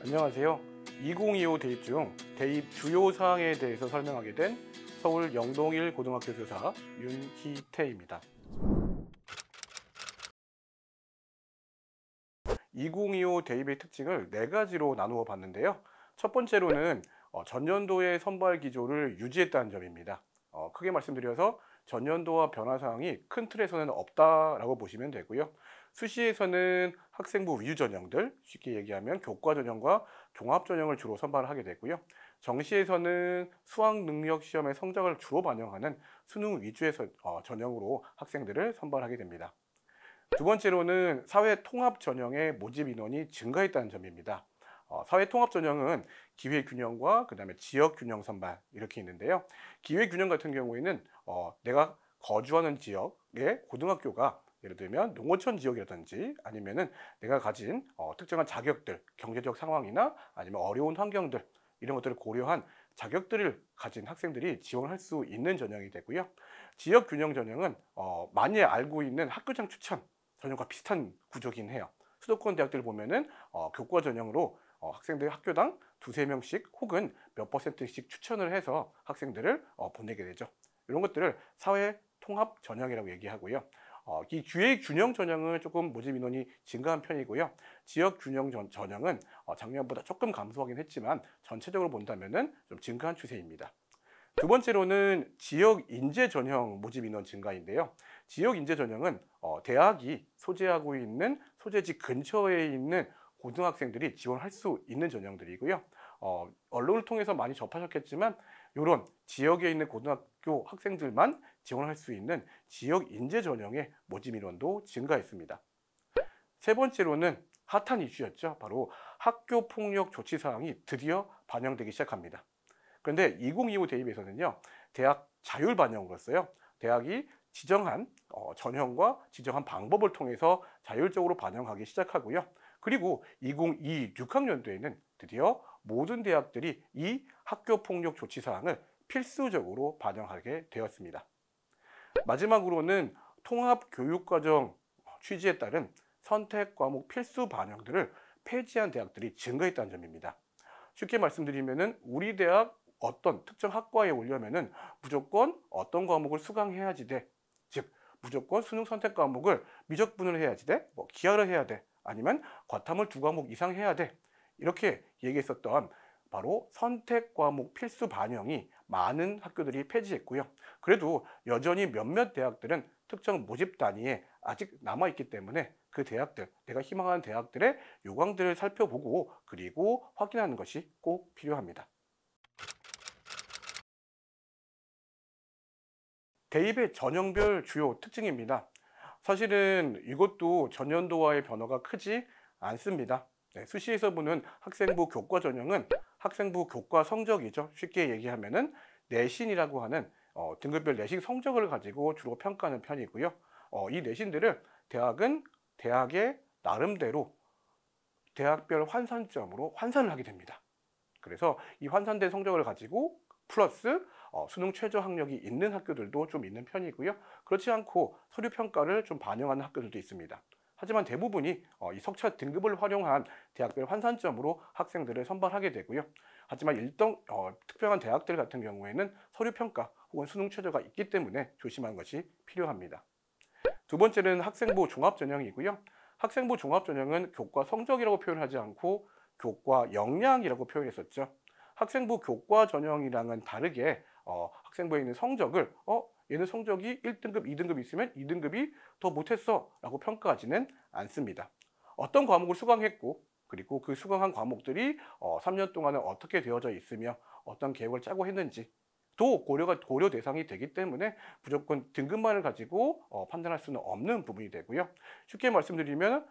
안녕하세요. 2025 대입 중 대입 주요 사항에 대해서 설명하게 된 서울 영동일 고등학교 교사 윤희태입니다. 2025 대입의 특징을 네 가지로 나누어 봤는데요. 첫 번째로는 전년도의 선발 기조를 유지했다는 점입니다. 크게 말씀드려서 전년도와 변화 사항이 큰 틀에서는 없다라고 보시면 되고요. 수시에서는 학생부 위주 전형들, 쉽게 얘기하면 교과 전형과 종합 전형을 주로 선발하게 되고요. 정시에서는 수학 능력 시험의 성적을 주로 반영하는 수능 위주의 전형으로 학생들을 선발하게 됩니다. 두 번째로는 사회 통합 전형의 모집 인원이 증가했다는 점입니다. 사회 통합 전형은 기회 균형과 그다음에 지역 균형 선발 이렇게 있는데요. 기회 균형 같은 경우에는 내가 거주하는 지역의 고등학교가 예를 들면 농어촌 지역이라든지 아니면은 내가 가진 특정한 자격들, 경제적 상황이나 아니면 어려운 환경들 이런 것들을 고려한 자격들을 가진 학생들이 지원할 수 있는 전형이 되고요. 지역 균형 전형은 많이 알고 있는 학교장 추천 전형과 비슷한 구조긴 해요. 수도권 대학들 보면은 교과 전형으로 학생들 학교당 두세 명씩 혹은 몇 퍼센트씩 추천을 해서 학생들을 보내게 되죠. 이런 것들을 사회 통합 전형이라고 얘기하고요. 이 기회 균형 전형은 조금 모집 인원이 증가한 편이고요. 지역 균형 전형은 작년보다 조금 감소하긴 했지만 전체적으로 본다면은 좀 증가한 추세입니다. 두 번째로는 지역 인재 전형 모집 인원 증가인데요. 지역 인재 전형은 대학이 소재하고 있는 소재지 근처에 있는 고등학생들이 지원할 수 있는 전형들이고요. 언론을 통해서 많이 접하셨겠지만 이런 지역에 있는 고등학교 학생들만 지원할 수 있는 지역 인재 전형의 모집 인원도 증가했습니다. 세 번째로는 핫한 이슈였죠. 바로 학교 폭력 조치 사항이 드디어 반영되기 시작합니다. 그런데 2025 대입에서는요, 대학 자율 반영으로써요, 대학이 지정한 전형과 지정한 방법을 통해서 자율적으로 반영하기 시작하고요. 그리고 2022 6학년도에는 드디어 모든 대학들이 이 학교 폭력 조치 사항을 필수적으로 반영하게 되었습니다. 마지막으로는 통합 교육과정 취지에 따른 선택 과목 필수 반영들을 폐지한 대학들이 증가했다는 점입니다. 쉽게 말씀드리면은 우리 대학 어떤 특정 학과에 오려면은 무조건 어떤 과목을 수강해야지 돼. 즉 무조건 수능 선택 과목을 미적분을 해야지 돼. 기하를 해야 돼. 아니면 과탐을 2과목 이상 해야 돼. 이렇게 얘기했었던 바로 선택 과목 필수 반영이 많은 학교들이 폐지했고요. 그래도 여전히 몇몇 대학들은 특정 모집 단위에 아직 남아있기 때문에 그 대학들, 내가 희망하는 대학들의 요강들을 살펴보고 그리고 확인하는 것이 꼭 필요합니다. 대입의 전형별 주요 특징입니다. 사실은 이것도 전년도와의 변화가 크지 않습니다. 수시에서 보는 학생부 교과 전형은 학생부 교과 성적이죠. 쉽게 얘기하면은 내신이라고 하는 등급별 내신 성적을 가지고 주로 평가하는 편이고요. 이 내신들을 대학은 대학의 나름대로 대학별 환산점으로 환산을 하게 됩니다. 그래서 이 환산된 성적을 가지고 플러스 수능 최저 학력이 있는 학교들도 좀 있는 편이고요. 그렇지 않고 서류 평가를 좀 반영하는 학교들도 있습니다. 하지만 대부분이 이 석차 등급을 활용한 대학별 환산점으로 학생들을 선발하게 되고요. 하지만 특별한 대학들 같은 경우에는 서류 평가 혹은 수능 최저가 있기 때문에 조심하는 것이 필요합니다. 두 번째는 학생부 종합 전형이고요. 학생부 종합 전형은 교과 성적이라고 표현하지 않고 교과 역량이라고 표현했었죠. 학생부 교과 전형이랑은 다르게 학생부에 있는 성적을 얘는 성적이 1등급, 2등급 있으면 2등급이 더 못했어 라고 평가하지는 않습니다. 어떤 과목을 수강했고 그리고 그 수강한 과목들이 3년 동안은 어떻게 되어져 있으며 어떤 계획을 짜고 했는지 또 고려 대상이 되기 때문에 무조건 등급만을 가지고 판단할 수는 없는 부분이 되고요. 쉽게 말씀드리면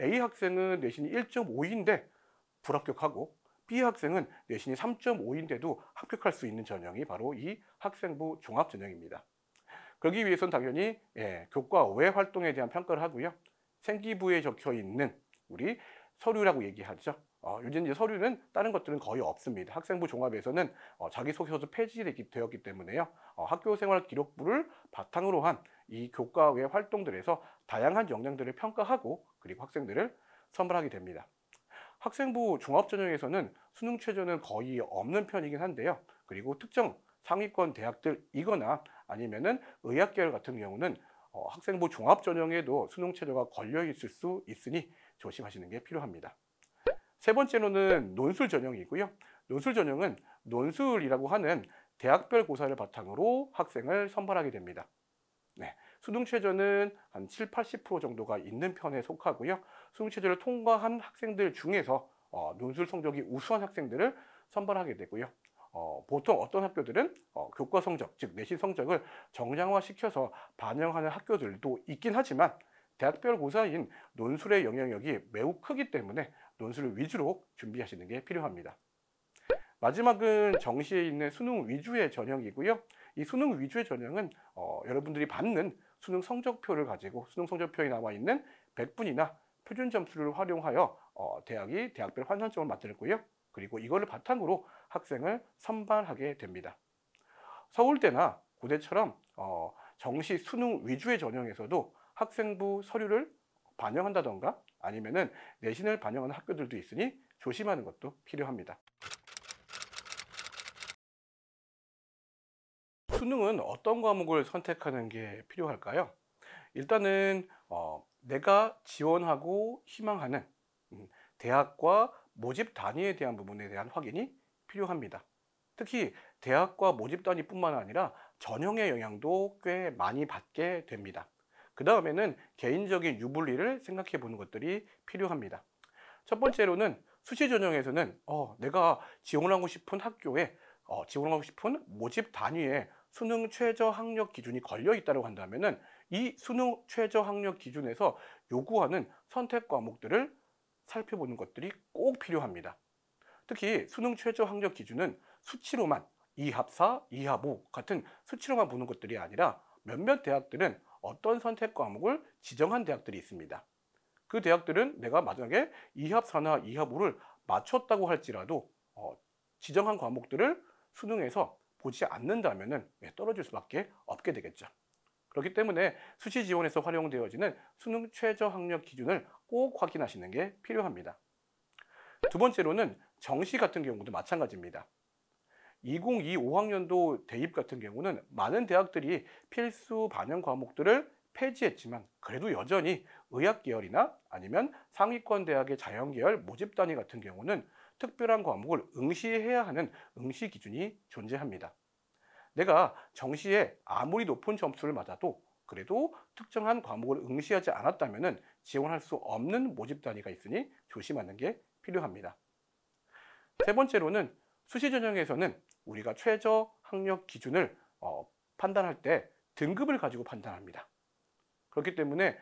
A 학생은 내신이 1.5인데 불합격하고 B 학생은 내신이 3.5인데도 합격할 수 있는 전형이 바로 이 학생부 종합 전형입니다. 그러기 위해서는 당연히 교과 외 활동에 대한 평가를 하고요. 생기부에 적혀 있는 우리 서류라고 얘기하죠. 요즘 이제 서류는 다른 것들은 거의 없습니다. 학생부 종합에서는 자기소개서도 폐지되었기 때문에요. 학교생활 기록부를 바탕으로 한 이 교과 외 활동들에서 다양한 역량들을 평가하고 그리고 학생들을 선발하게 됩니다. 학생부 종합전형에서는 수능 최저는 거의 없는 편이긴 한데요. 그리고 특정 상위권 대학들이거나 아니면은 의학계열 같은 경우는 학생부 종합전형에도 수능 최저가 걸려 있을 수 있으니 조심하시는 게 필요합니다. 세 번째로는 논술 전형이고요. 논술 전형은 논술이라고 하는 대학별 고사를 바탕으로 학생을 선발하게 됩니다. 네, 수능 최저는 한 7, 80% 정도가 있는 편에 속하고요. 수능 최저를 통과한 학생들 중에서 논술 성적이 우수한 학생들을 선발하게 되고요. 보통 어떤 학교들은 교과 성적, 즉 내신 성적을 정량화시켜서 반영하는 학교들도 있긴 하지만 대학별 고사인 논술의 영향력이 매우 크기 때문에 논술을 위주로 준비하시는 게 필요합니다. 마지막은 정시에 있는 수능 위주의 전형이고요. 이 수능 위주의 전형은 여러분들이 받는 수능 성적표를 가지고 수능 성적표에 나와 있는 100분이나 표준 점수를 활용하여 대학이 대학별 환산점을 만들고요. 그리고 이거를 바탕으로 학생을 선발하게 됩니다. 서울대나 고대처럼 정시 수능 위주의 전형에서도 학생부 서류를 반영한다던가 아니면은 내신을 반영하는 학교들도 있으니 조심하는 것도 필요합니다. 수능은 어떤 과목을 선택하는 게 필요할까요? 일단은 내가 지원하고 희망하는 대학과 모집 단위에 대한 부분에 대한 확인이 필요합니다. 특히 대학과 모집 단위뿐만 아니라 전형의 영향도 꽤 많이 받게 됩니다. 그 다음에는 개인적인 유불리를 생각해 보는 것들이 필요합니다. 첫 번째로는 수시 전형에서는 내가 지원하고 싶은 학교에 지원하고 싶은 모집 단위에 수능 최저 학력 기준이 걸려 있다고 한다면은 이 수능 최저 학력 기준에서 요구하는 선택 과목들을 살펴보는 것들이 꼭 필요합니다. 특히 수능 최저 학력 기준은 수치로만 2합4, 2합5 같은 수치로만 보는 것들이 아니라 몇몇 대학들은 어떤 선택 과목을 지정한 대학들이 있습니다. 그 대학들은 내가 만약에 2합4나 2합5를 맞췄다고 할지라도 지정한 과목들을 수능에서 보지 않는다면 떨어질 수밖에 없게 되겠죠. 그렇기 때문에 수시 지원에서 활용되어지는 수능 최저 학력 기준을 꼭 확인하시는 게 필요합니다. 두 번째로는 정시 같은 경우도 마찬가지입니다. 2025학년도 대입 같은 경우는 많은 대학들이 필수 반영 과목들을 폐지했지만 그래도 여전히 의학 계열이나 아니면 상위권 대학의 자연 계열 모집 단위 같은 경우는 특별한 과목을 응시해야 하는 응시 기준이 존재합니다. 내가 정시에 아무리 높은 점수를 맞아도 그래도 특정한 과목을 응시하지 않았다면 지원할 수 없는 모집 단위가 있으니 조심하는 게 필요합니다. 세 번째로는 수시 전형에서는 우리가 최저 학력 기준을 판단할 때 등급을 가지고 판단합니다. 그렇기 때문에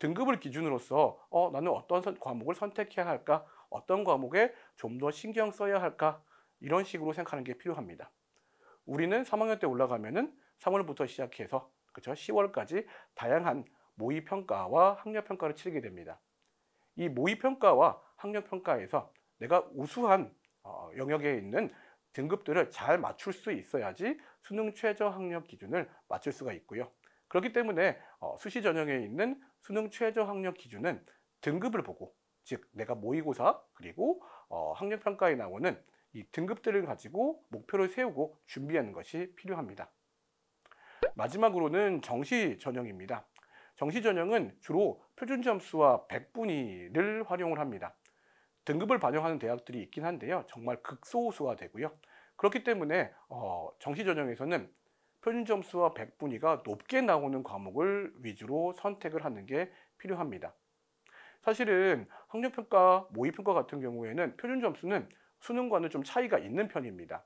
등급을 기준으로서 나는 어떤 과목을 선택해야 할까? 어떤 과목에 좀 더 신경 써야 할까? 이런 식으로 생각하는 게 필요합니다. 우리는 3학년 때 올라가면은 3월부터 시작해서 그렇죠? 10월까지 다양한 모의평가와 학력평가를 치르게 됩니다. 이 모의평가와 학력평가에서 내가 우수한 영역에 있는 등급들을 잘 맞출 수 있어야지 수능 최저 학력 기준을 맞출 수가 있고요. 그렇기 때문에 수시 전형에 있는 수능 최저 학력 기준은 등급을 보고 즉 내가 모의고사 그리고 학력평가에 나오는 이 등급들을 가지고 목표를 세우고 준비하는 것이 필요합니다. 마지막으로는 정시 전형입니다. 정시 전형은 주로 표준 점수와 100분위를 활용을 합니다. 등급을 반영하는 대학들이 있긴 한데요. 정말 극소수가 되고요. 그렇기 때문에 정시 전형에서는 표준 점수와 100분위가 높게 나오는 과목을 위주로 선택을 하는 게 필요합니다. 사실은 학력평가, 모의평가 같은 경우에는 표준 점수는 수능과는 좀 차이가 있는 편입니다.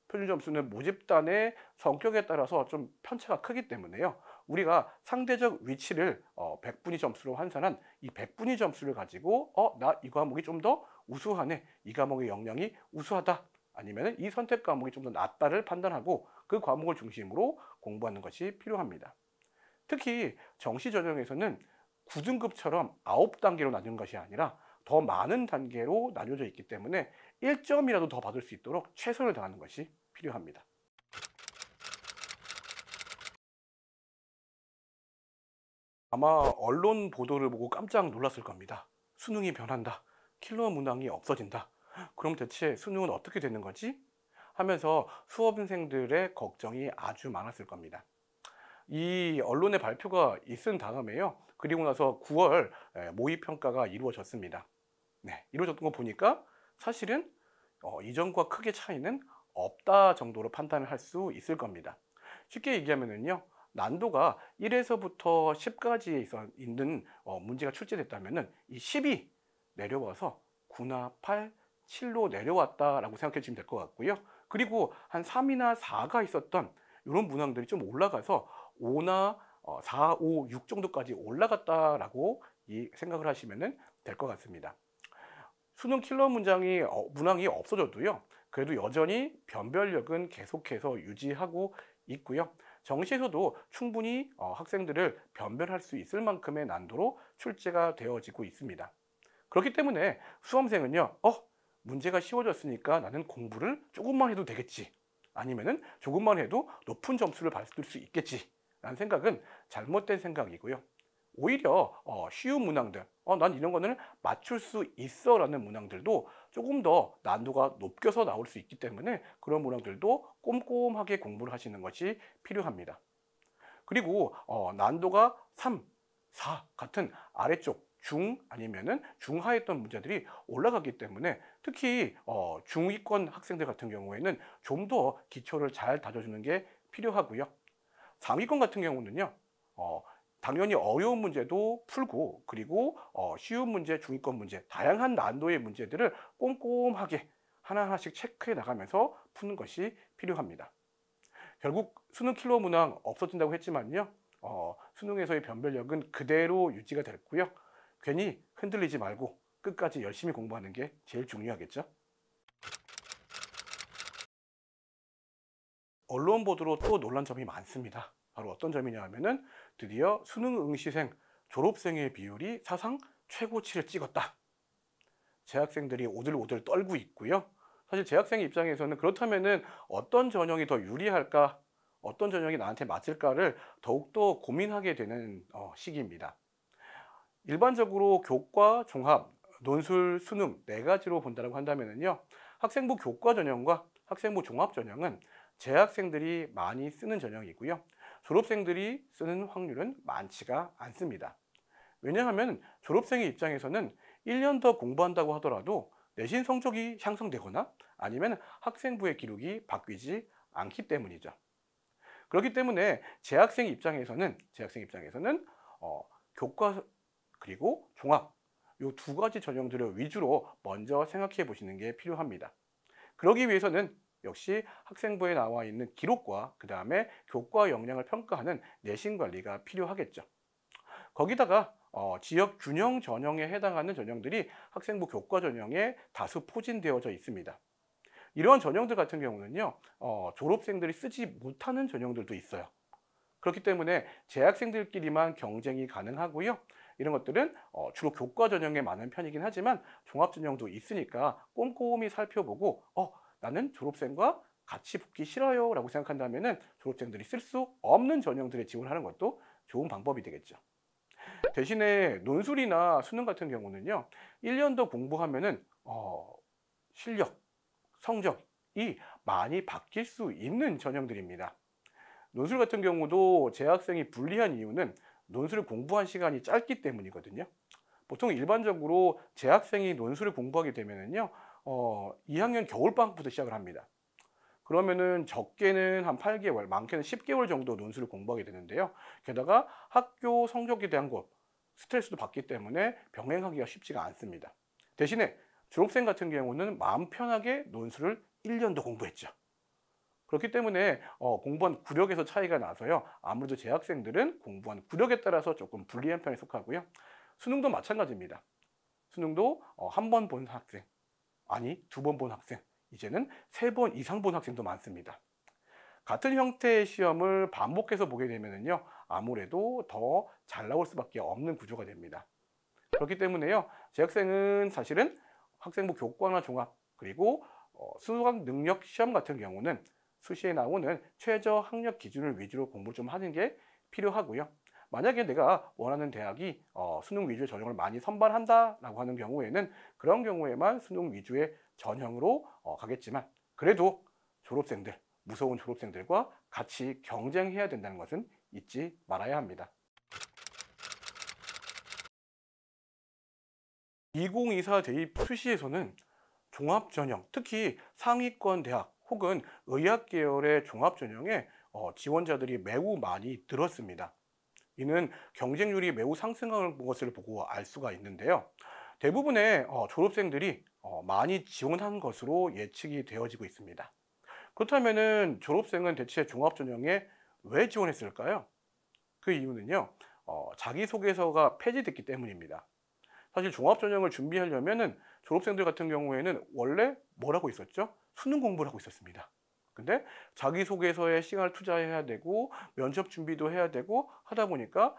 표준 점수는 모집단의 성격에 따라서 좀 편차가 크기 때문에요. 우리가 상대적 위치를 100분위 점수로 환산한 이 100분위 점수를 가지고 나 이 과목이 좀 더 우수하네. 이 과목의 역량이 우수하다. 아니면 이 선택 과목이 좀 더 낫다를 판단하고 그 과목을 중심으로 공부하는 것이 필요합니다. 특히 정시 전형에서는 9등급처럼 9단계로 나뉘는 것이 아니라 더 많은 단계로 나뉘어져 있기 때문에 1점이라도 더 받을 수 있도록 최선을 다하는 것이 필요합니다. 아마 언론 보도를 보고 깜짝 놀랐을 겁니다. 수능이 변한다. 킬러 문항이 없어진다. 그럼 대체 수능은 어떻게 되는 거지? 하면서 수험생들의 걱정이 아주 많았을 겁니다. 이 언론의 발표가 있은 다음에요. 그리고 나서 9월 모의평가가 이루어졌습니다. 네, 이루어졌던 거 보니까 사실은 이전과 크게 차이는 없다 정도로 판단을 할 수 있을 겁니다. 쉽게 얘기하면요. 난도가 1에서부터 10까지에 있는 문제가 출제됐다면 이 10이 내려와서 9나 8, 7로 내려왔다라고 생각해 주시면 될 것 같고요. 그리고 한 3이나 4가 있었던 이런 문항들이 좀 올라가서 5나 4, 5, 6 정도까지 올라갔다라고 생각을 하시면 될 것 같습니다. 수능 킬러 문항이 없어져도요. 그래도 여전히 변별력은 계속해서 유지하고 있고요. 정시에서도 충분히 학생들을 변별할 수 있을 만큼의 난도로 출제가 되어지고 있습니다. 그렇기 때문에 수험생은요, 문제가 쉬워졌으니까 나는 공부를 조금만 해도 되겠지. 아니면은 조금만 해도 높은 점수를 받을 수 있겠지. 라는 생각은 잘못된 생각이고요. 오히려 쉬운 문항들, 난 이런 거는 맞출 수 있어 라는 문항들도 조금 더 난도가 높여서 나올 수 있기 때문에 그런 문항들도 꼼꼼하게 공부를 하시는 것이 필요합니다. 그리고 난도가 3, 4 같은 아래쪽 중 아니면은 중하였던 문제들이 올라가기 때문에 특히 중위권 학생들 같은 경우에는 좀 더 기초를 잘 다져주는 게 필요하고요. 상위권 같은 경우는요. 당연히 어려운 문제도 풀고 그리고 쉬운 문제, 중위권 문제, 다양한 난도의 문제들을 꼼꼼하게 하나하나씩 체크해 나가면서 푸는 것이 필요합니다. 결국 수능 킬러 문항 없어진다고 했지만요. 수능에서의 변별력은 그대로 유지가 됐고요. 괜히 흔들리지 말고 끝까지 열심히 공부하는 게 제일 중요하겠죠. 언론 보도로 또 논란 점이 많습니다. 바로 어떤 점이냐 하면은 드디어 수능 응시생, 졸업생의 비율이 사상 최고치를 찍었다. 재학생들이 오들오들 떨고 있고요. 사실 재학생의 입장에서는 그렇다면은 어떤 전형이 더 유리할까, 어떤 전형이 나한테 맞을까를 더욱더 고민하게 되는 시기입니다. 일반적으로 교과, 종합, 논술, 수능 네 가지로 본다고 한다면요. 학생부 교과 전형과 학생부 종합 전형은 재학생들이 많이 쓰는 전형이고요. 졸업생들이 쓰는 확률은 많지가 않습니다. 왜냐하면 졸업생의 입장에서는 1년 더 공부한다고 하더라도 내신 성적이 향상되거나 아니면 학생부의 기록이 바뀌지 않기 때문이죠. 그렇기 때문에 재학생 입장에서는 교과 그리고 종합 이 두 가지 전형들을 위주로 먼저 생각해 보시는 게 필요합니다. 그러기 위해서는 역시 학생부에 나와 있는 기록과 그 다음에 교과 역량을 평가하는 내신 관리가 필요하겠죠. 거기다가 지역 균형 전형에 해당하는 전형들이 학생부 교과 전형에 다수 포진되어져 있습니다. 이러한 전형들 같은 경우는요, 졸업생들이 쓰지 못하는 전형들도 있어요. 그렇기 때문에 재학생들끼리만 경쟁이 가능하고요. 이런 것들은 주로 교과 전형에 많은 편이긴 하지만 종합 전형도 있으니까 꼼꼼히 살펴보고 나는 졸업생과 같이 붙기 싫어요 라고 생각한다면 졸업생들이 쓸 수 없는 전형들에 지원하는 것도 좋은 방법이 되겠죠. 대신에 논술이나 수능 같은 경우는요. 1년 더 공부하면은 실력, 성적이 많이 바뀔 수 있는 전형들입니다. 논술 같은 경우도 재학생이 불리한 이유는 논술을 공부한 시간이 짧기 때문이거든요. 보통 일반적으로 재학생이 논술을 공부하게 되면은요, 2학년 겨울방학부터 시작을 합니다. 그러면은 적게는 한 8개월, 많게는 10개월 정도 논술을 공부하게 되는데요. 게다가 학교 성적에 대한 것, 스트레스도 받기 때문에 병행하기가 쉽지가 않습니다. 대신에 졸업생 같은 경우는 마음 편하게 논술을 1년 더 공부했죠. 그렇기 때문에 공부한 구력에서 차이가 나서요. 아무래도 재학생들은 공부한 구력에 따라서 조금 불리한 편에 속하고요. 수능도 마찬가지입니다. 수능도 한 번 본 학생, 아니 2번 본 학생, 이제는 3번 이상 본 학생도 많습니다. 같은 형태의 시험을 반복해서 보게 되면요. 아무래도 더 잘 나올 수밖에 없는 구조가 됩니다. 그렇기 때문에요. 재학생은 사실은 학생부 교과나 종합 그리고 수학 능력 시험 같은 경우는 수시에 나오는 최저 학력 기준을 위주로 공부를 좀 하는 게 필요하고요. 만약에 내가 원하는 대학이 수능 위주의 전형을 많이 선발한다라고 하는 경우에는 그런 경우에만 수능 위주의 전형으로 가겠지만, 그래도 졸업생들, 무서운 졸업생들과 같이 경쟁해야 된다는 것은 잊지 말아야 합니다. 2024 대입 수시에서는 종합전형, 특히 상위권 대학 혹은 의학 계열의 종합전형에 지원자들이 매우 많이 늘었습니다. 이는 경쟁률이 매우 상승한 것을 보고 알 수가 있는데요. 대부분의 졸업생들이 많이 지원한 것으로 예측이 되어지고 있습니다. 그렇다면 졸업생은 대체 종합전형에 왜 지원했을까요? 그 이유는요, 자기소개서가 폐지됐기 때문입니다. 사실 종합전형을 준비하려면은 졸업생들 같은 경우에는 원래 뭘 하고 있었죠? 수능 공부를 하고 있었습니다. 근데 자기소개서에 시간을 투자해야 되고 면접 준비도 해야 되고 하다 보니까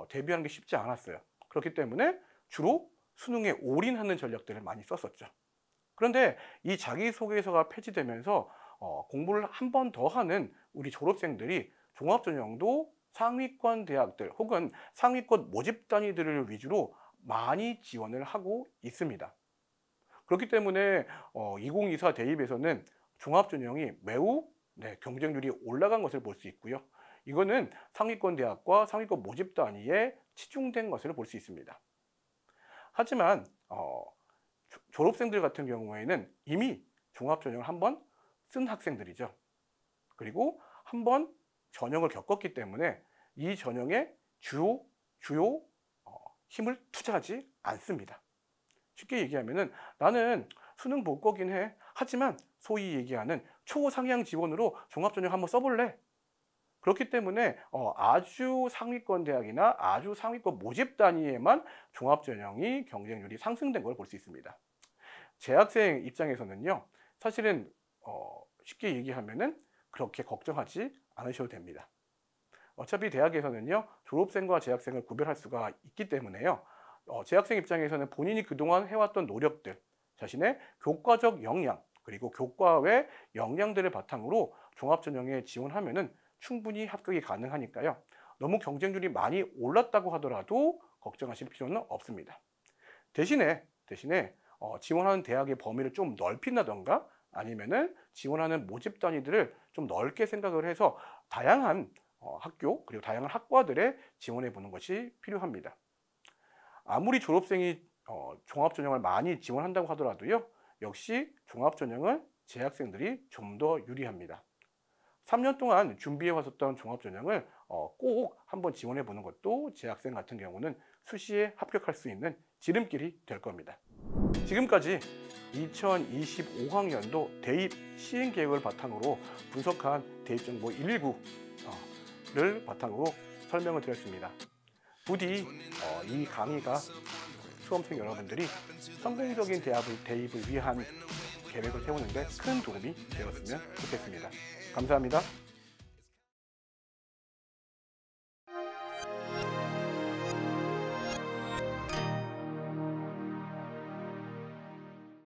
대비하는 게 쉽지 않았어요. 그렇기 때문에 주로 수능에 올인하는 전략들을 많이 썼었죠. 그런데 이 자기소개서가 폐지되면서 공부를 한 번 더 하는 우리 졸업생들이 종합전형도 상위권 대학들 혹은 상위권 모집 단위들을 위주로 많이 지원을 하고 있습니다. 그렇기 때문에 2024 대입에서는 종합전형이 매우 경쟁률이 올라간 것을 볼 수 있고요. 이거는 상위권 대학과 상위권 모집 단위에 치중된 것을 볼 수 있습니다. 하지만 졸업생들 같은 경우에는 이미 종합전형을 한번 쓴 학생들이죠. 그리고 한번 전형을 겪었기 때문에 이 전형에 주요 힘을 투자하지 않습니다. 쉽게 얘기하면은 나는 수능 볼 거긴 해. 하지만 소위 얘기하는 초상향 지원으로 종합전형 한번 써볼래. 그렇기 때문에 아주 상위권 대학이나 아주 상위권 모집 단위에만 종합전형이 경쟁률이 상승된 걸 볼 수 있습니다. 재학생 입장에서는요, 사실은 쉽게 얘기하면은 그렇게 걱정하지 않으셔도 됩니다. 어차피 대학에서는요, 졸업생과 재학생을 구별할 수가 있기 때문에요. 재학생 입장에서는 본인이 그동안 해왔던 노력들, 자신의 교과적 역량, 그리고 교과 외 역량들을 바탕으로 종합전형에 지원하면은 충분히 합격이 가능하니까요. 너무 경쟁률이 많이 올랐다고 하더라도 걱정하실 필요는 없습니다. 대신에 지원하는 대학의 범위를 좀 넓힌다던가 아니면은 지원하는 모집 단위들을 좀 넓게 생각을 해서 다양한 학교 그리고 다양한 학과들에 지원해 보는 것이 필요합니다. 아무리 졸업생이 종합전형을 많이 지원한다고 하더라도요, 역시 종합전형은 재학생들이 좀 더 유리합니다. 3년 동안 준비해 왔었던 종합전형을 꼭 한번 지원해 보는 것도 재학생 같은 경우는 수시에 합격할 수 있는 지름길이 될 겁니다. 지금까지 2025학년도 대입 시행 계획을 바탕으로 분석한 대입정보 119를 바탕으로 설명을 드렸습니다. 부디 이 강의가 수험생 여러분들이 성공적인 대입을 위한 계획을 세우는 데 큰 도움이 되었으면 좋겠습니다. 감사합니다.